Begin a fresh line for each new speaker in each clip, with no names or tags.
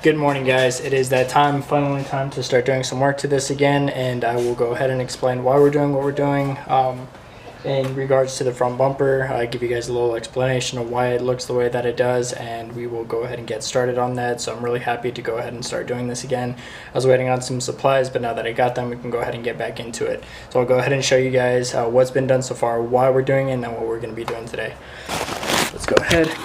Good morning, guys. It is that time, finally time to start doing some work to this again, and I will go ahead and explain why we're doing what we're doing. In regards to the front bumper, I give you guys a little explanation of why it looks the way that it does, and we will go ahead and get started on that. So I'm really happy to go ahead and start doing this again. I was waiting on some supplies, but now that I got them, we can go ahead and get back into it. So I'll go ahead and show you guys what's been done so far, why we're doing it, and then what we're going to be doing today. Let's go ahead.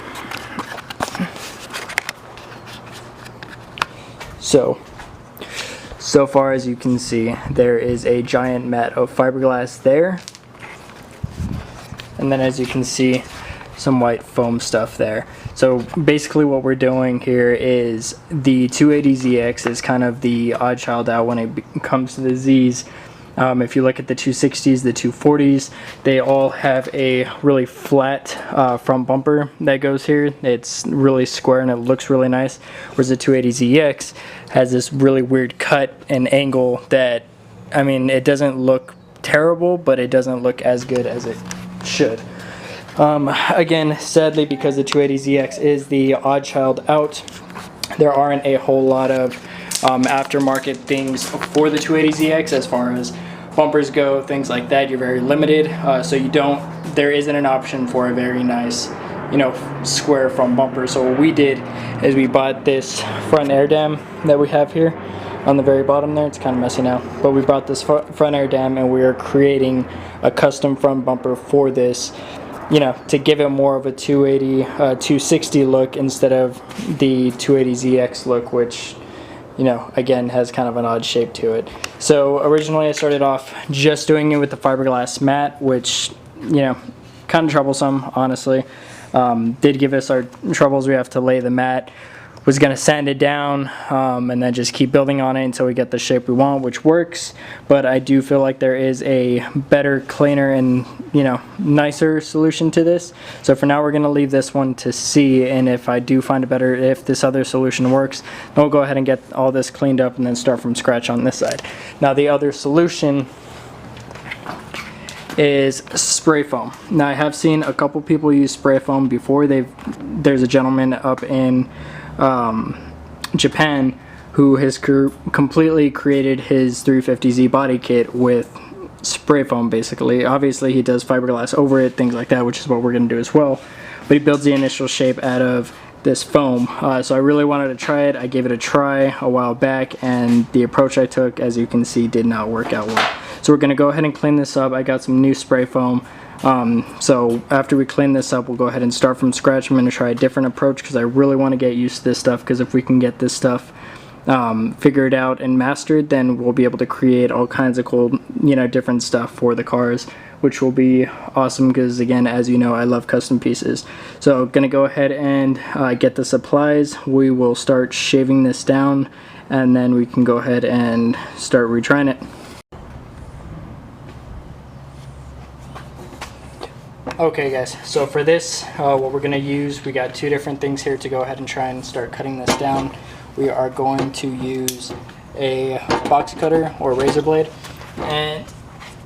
So far, as you can see, there is a giant mat of fiberglass there, and then as you can see, some white foam stuff there. So basically what we're doing here is the 280ZX is kind of the odd child out when it comes to the Z's. If you look at the 260s, the 240s, they all have a really flat front bumper that goes here. It's really square and it looks really nice, whereas the 280ZX has this really weird cut and angle that, I mean, it doesn't look terrible, but it doesn't look as good as it should. Again, sadly, because the 280ZX is the odd child out, there aren't a whole lot of aftermarket things for the 280ZX as far as bumpers go, things like that. You're very limited, so there isn't an option for a very nice, square front bumper. So what we did is we bought this front air dam that we have here on the very bottom there. It's kind of messy now, but we brought this front air dam and we are creating a custom front bumper for this, to give it more of a 280 260 look instead of the 280ZX look, which again has kind of an odd shape to it. So originally I started off just doing it with the fiberglass mat, which kind of troublesome, honestly. Did give us our troubles. We have to lay the mat, was going to sand it down, and then just keep building on it until we get the shape we want, which works. But I do feel like there is a better, cleaner, and nicer solution to this. So for now we're going to leave this one to see, and if I do find if this other solution works, then we'll go ahead and get all this cleaned up and then start from scratch on this side. Now the other solution is spray foam. Now I have seen a couple people use spray foam before. There's a gentleman up in Japan who has completely created his 350Z body kit with spray foam, basically. Obviously he does fiberglass over it, things like that, which is what we're going to do as well, but he builds the initial shape out of this foam. So I really wanted to try it. I gave it a try a while back, and the approach I took, as you can see, did not work out well. So we're going to go ahead and clean this up. I got some new spray foam. So after we clean this up, we'll go ahead and start from scratch. I'm going to try a different approach because I really want to get used to this stuff, because if we can get this stuff figured out and mastered, then we'll be able to create all kinds of cool, different stuff for the cars, which will be awesome because, again, as you know, I love custom pieces. So I'm going to go ahead and get the supplies. We will start shaving this down, and then we can go ahead and start retrying it. Okay guys, so for this, what we're going to use, we got two different things here to go ahead and try and start cutting this down. We are going to use a box cutter or razor blade, and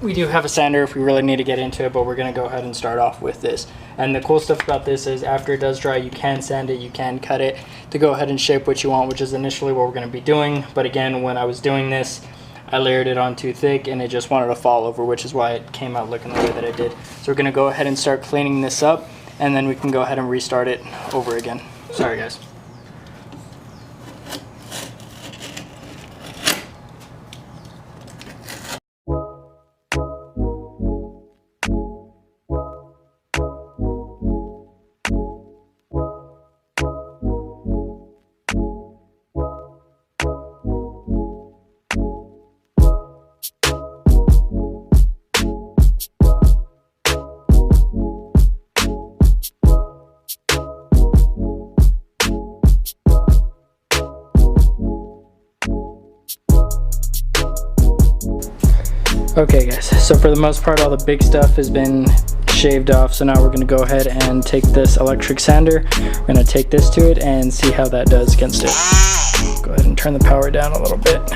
we do have a sander if we really need to get into it, but we're going to go ahead and start off with this. And the cool stuff about this is after it does dry, you can sand it, you can cut it to go ahead and shape what you want, which is initially what we're going to be doing. But again, when I was doing this, I layered it on too thick and it just wanted to fall over, which is why it came out looking the way that it did. So we're going to go ahead and start cleaning this up, and then we can go ahead and restart it over again. Sorry guys. Okay guys, so for the most part all the big stuff has been shaved off, so now we're going to go ahead and take this electric sander. We're going to take this to it and see how that does against it. Go ahead and turn the power down a little bit.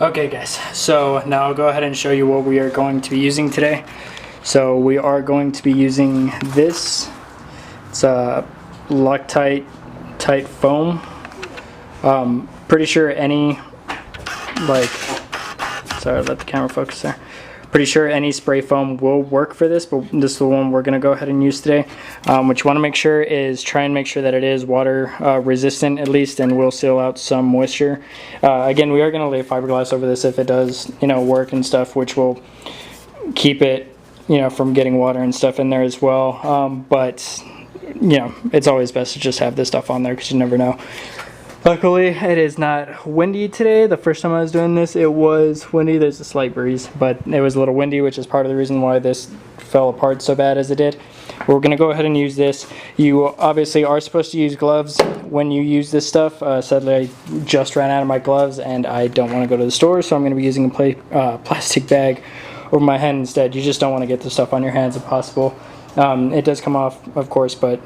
Okay guys, so now I'll go ahead and show you what we are going to be using today. So we are going to be using this. It's a Loctite tight foam. Pretty sure any, sorry, let the camera focus there. Pretty sure any spray foam will work for this, but this is the one we're going to go ahead and use today. What you want to make sure is try and make sure that it is water resistant at least, and will seal out some moisture. Again, we are going to lay fiberglass over this if it does, work and stuff, which will keep it, from getting water and stuff in there as well. But it's always best to just have this stuff on there because you never know. Luckily, it is not windy today. The first time I was doing this, it was windy. There's a slight breeze, but it was a little windy, which is part of the reason why this fell apart so bad as it did. We're going to go ahead and use this. You obviously are supposed to use gloves when you use this stuff. Sadly, I just ran out of my gloves, and I don't want to go to the store, so I'm going to be using a plastic bag over my hand instead. You just don't want to get the stuff on your hands if possible. It does come off, of course, but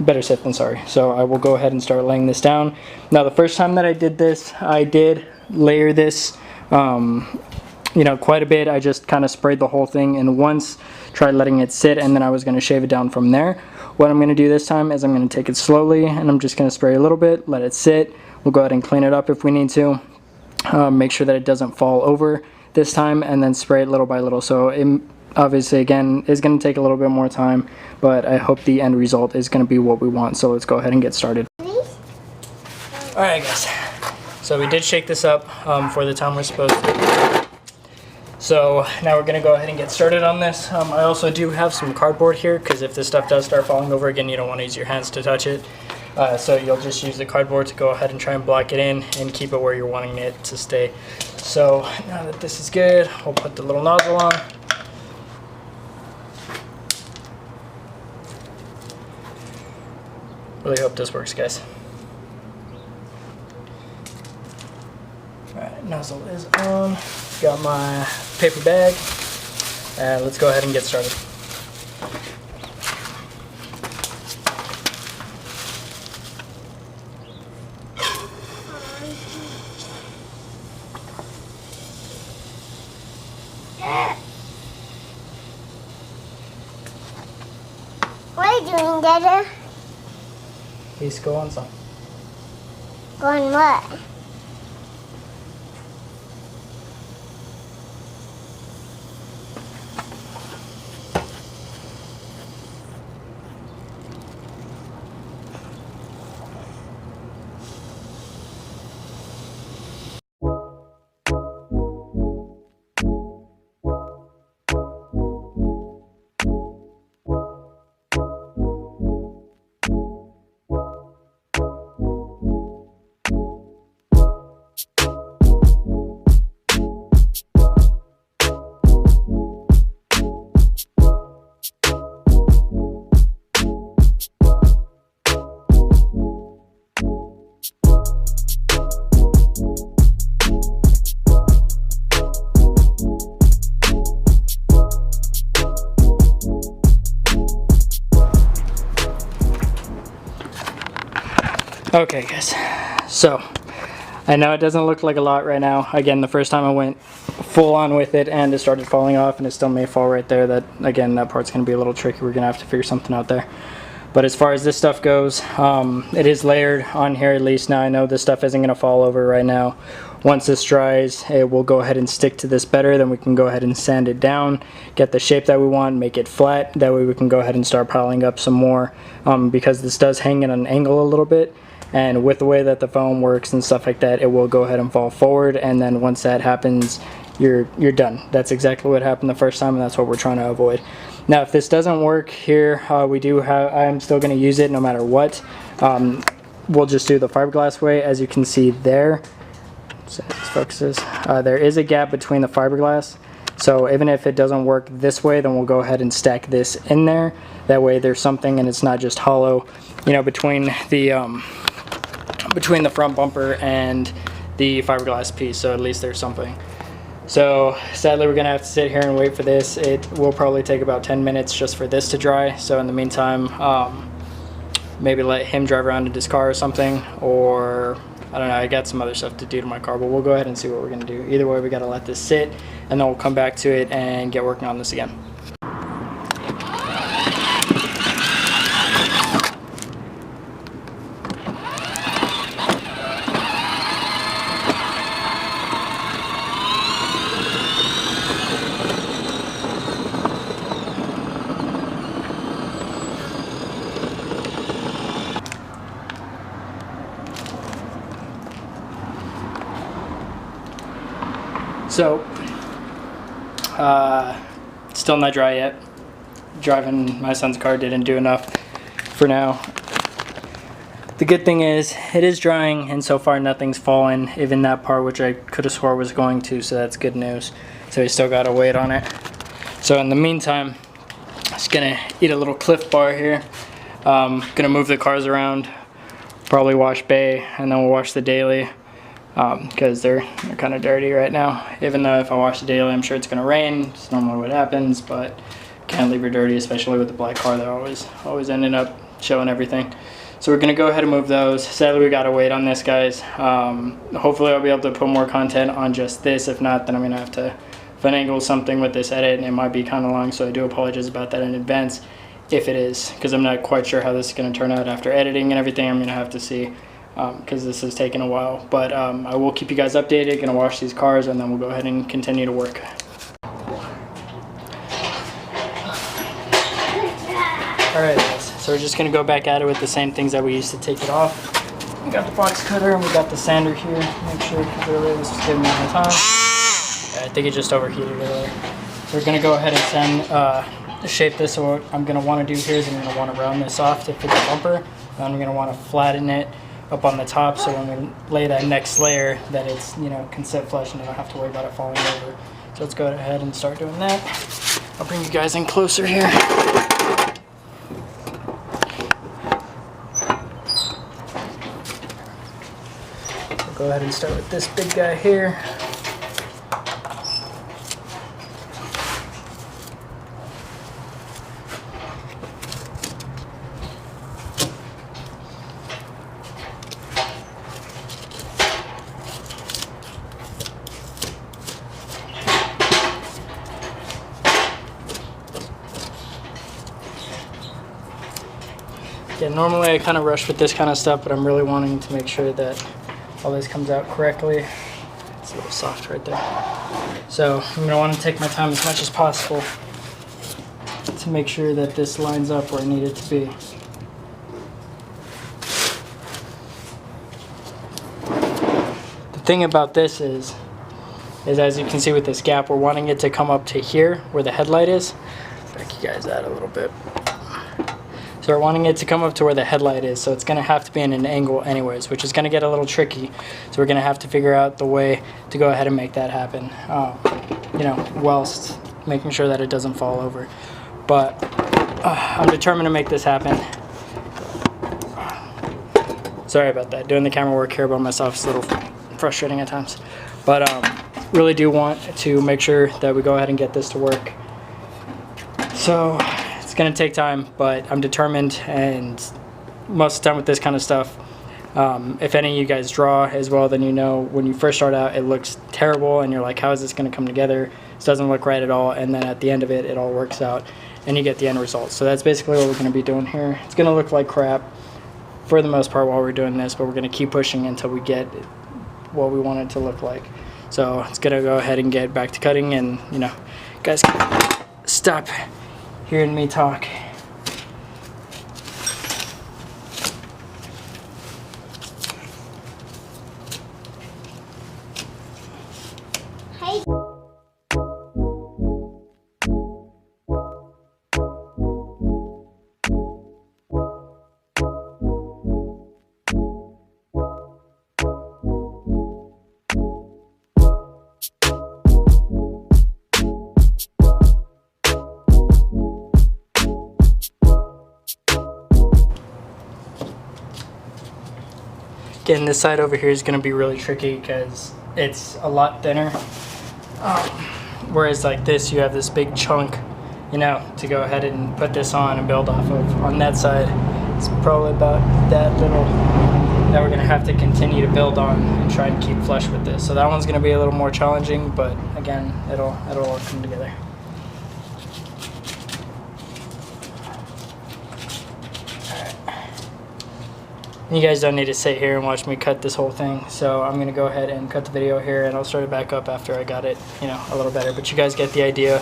better safe than sorry. So I will go ahead and start laying this down. Now, the first time that I did this, I did layer this, quite a bit. I just kind of sprayed the whole thing in once, tried letting it sit, and then I was going to shave it down from there. What I'm going to do this time is I'm going to take it slowly, and I'm just going to spray a little bit, let it sit. We'll go ahead and clean it up if we need to. Make sure that it doesn't fall over this time, and then spray it little by little. So it obviously, again, is going to take a little bit more time, but I hope the end result is going to be what we want. So let's go ahead and get started. Alright guys, so we did shake this up for the time we're supposed to. So now we're going to go ahead and get started on this. I also do have some cardboard here, because if this stuff does start falling over again, you don't want to use your hands to touch it. So you'll just use the cardboard to go ahead and try and block it in and keep it where you're wanting it to stay. So now that this is good, we'll put the little nozzle on. Really hope this works, guys. Alright, nozzle is on. Got my paper bag. And let's go ahead and get started.
What are you doing, Dada?
Please go on some.
Go on what?
Okay guys, so I know it doesn't look like a lot right now. Again, the first time I went full on with it and it started falling off, and it still may fall right there. That, again, that part's going to be a little tricky. We're going to have to figure something out there. But as far as this stuff goes, it is layered on here at least. Now I know this stuff isn't going to fall over right now. Once this dries, it will go ahead and stick to this better. Then we can go ahead and sand it down, get the shape that we want, make it flat. That way we can go ahead and start piling up some more, because this does hang in an angle a little bit. And with the way that the foam works and stuff like that, it will go ahead and fall forward. And then once that happens, you're done. That's exactly what happened the first time, and that's what we're trying to avoid. Now, if this doesn't work here, I'm still going to use it no matter what. We'll just do the fiberglass way. As you can see there, so this focuses, there is a gap between the fiberglass. So even if it doesn't work this way, then we'll go ahead and stack this in there. That way there's something, and it's not just hollow, between the front bumper and the fiberglass piece. So at least there's something. So sadly, we're gonna have to sit here and wait for this. It will probably take about 10 minutes just for this to dry. So in the meantime, maybe let him drive around in his car or something, or I don't know, I got some other stuff to do to my car, but we'll go ahead and see what we're gonna do. Either way, we gotta let this sit, and then we'll come back to it and get working on this again. So, still not dry yet. Driving my son's car didn't do enough for now. The good thing is, it is drying, and so far nothing's fallen, even that part which I could have swore was going to, so that's good news. So we still got to wait on it. So in the meantime, just gonna eat a little Cliff Bar here. Gonna move the cars around, probably wash Bay, and then we'll wash the daily. Because they're kind of dirty right now. Even though if I wash the daily, I'm sure it's gonna rain. It's normally what happens, but can't leave her dirty, especially with the black car. They're always ending up showing everything. So we're gonna go ahead and move those. Sadly, we gotta wait on this, guys. Hopefully, I'll be able to put more content on just this. If not, then I'm gonna have to finagle something with this edit, and it might be kind of long. So I do apologize about that in advance, if it is, because I'm not quite sure how this is gonna turn out after editing and everything. I'm gonna have to see. Because this has taken a while, but I will keep you guys updated. Gonna wash these cars, and then we'll go ahead and continue to work. Alright guys, so we're just gonna go back at it with the same things that we used to take it off. We got the box cutter and we got the sander here. Make sure, because earlier this was giving me a hard time. Yeah, I think it just overheated earlier. So we're gonna go ahead and shape this. So what I'm gonna want to do here is I'm gonna want to round this off to fit the bumper, and I'm gonna want to flatten it up on the top, so when we lay that next layer, that it's, you know, can sit flush and I don't have to worry about it falling over. So let's go ahead and start doing that. I'll bring you guys in closer here. We'll go ahead and start with this big guy here. Yeah, normally I kind of rush with this kind of stuff, but I'm really wanting to make sure that all this comes out correctly. It's a little soft right there. So I'm going to want to take my time as much as possible to make sure that this lines up where I need it to be. The thing about this is as you can see with this gap, we're wanting it to come up to here where the headlight is. Back you guys out a little bit. So we're wanting it to come up to where the headlight is, so it's going to have to be in an angle anyways, which is going to get a little tricky. So we're going to have to figure out the way to go ahead and make that happen, you know, whilst making sure that it doesn't fall over. But I'm determined to make this happen. Sorry about that. Doing the camera work here by myself is a little frustrating at times. But really do want to make sure that we go ahead and get this to work. So it's gonna take time, but I'm determined, and most of the time with this kind of stuff, if any of you guys draw as well, then you know when you first start out it looks terrible and you're like, how is this gonna come together? This doesn't look right at all, and then at the end of it, it all works out and you get the end result. So that's basically what we're gonna be doing here. It's gonna look like crap for the most part while we're doing this, but we're gonna keep pushing until we get what we want it to look like. So it's gonna go ahead and get back to cutting, and you know, guys can stop hearing me talk.
Hey.
Again, this side over here is going to be really tricky because it's a lot thinner. Whereas like this, you have this big chunk, you know, to go ahead and put this on and build off of. On that side, it's probably about that little. that we're going to have to continue to build on and try and keep flush with this. So that one's going to be a little more challenging, but again, it'll all come together. You guys don't need to sit here and watch me cut this whole thing, so I'm gonna go ahead and cut the video here, and I'll start it back up after I got it, a little better. But you guys get the idea.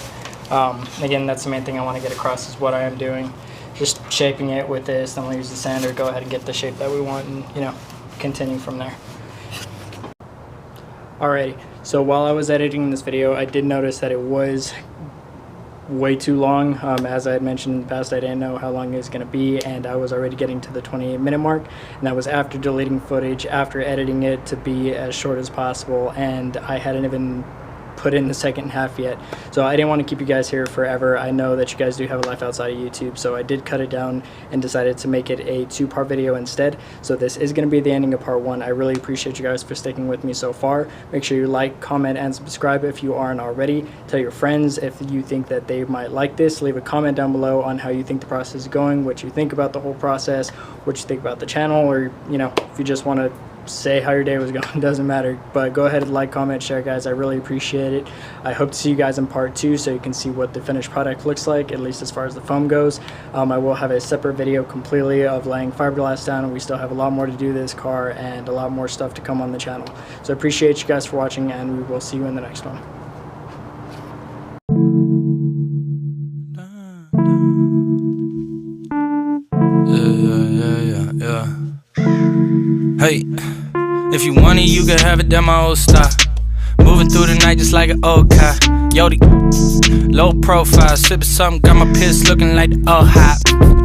Again, that's the main thing I want to get across, is what I am doing. Just shaping it with this, then we'll use the sander, go ahead and get the shape that we want, and continue from there. Alrighty, so while I was editing this video, I did notice that it was way too long. As I had mentioned in the past, I didn't know how long it was going to be, and I was already getting to the 28-minute mark, and that was after deleting footage, after editing it to be as short as possible, and I hadn't even put in the second half yet. So I didn't want to keep you guys here forever. I know that you guys do have a life outside of YouTube, so I did cut it down and decided to make it a 2-part video instead. So this is going to be the ending of part 1. I really appreciate you guys for sticking with me so far. Make sure you like, comment, and subscribe if you aren't already. Tell your friends if you think that they might like this. Leave a comment down below on how you think the process is going, what you think about the whole process, what you think about the channel, or if you just want to say how your day was going, doesn't matter. But go ahead and like, comment, share, guys. I really appreciate it. I hope to see you guys in part 2 so you can see what the finished product looks like, at least as far as the foam goes. I will have a separate video completely of laying fiberglass down, and we still have a lot more to do this car and a lot more stuff to come on the channel. So I appreciate you guys for watching, and we will see you in the next one.
Yeah. Hey, if you want it, you can have it, that my old style. Moving through the night just like an old car. Yodi, low profile, sipping something, got my piss looking like the old hot.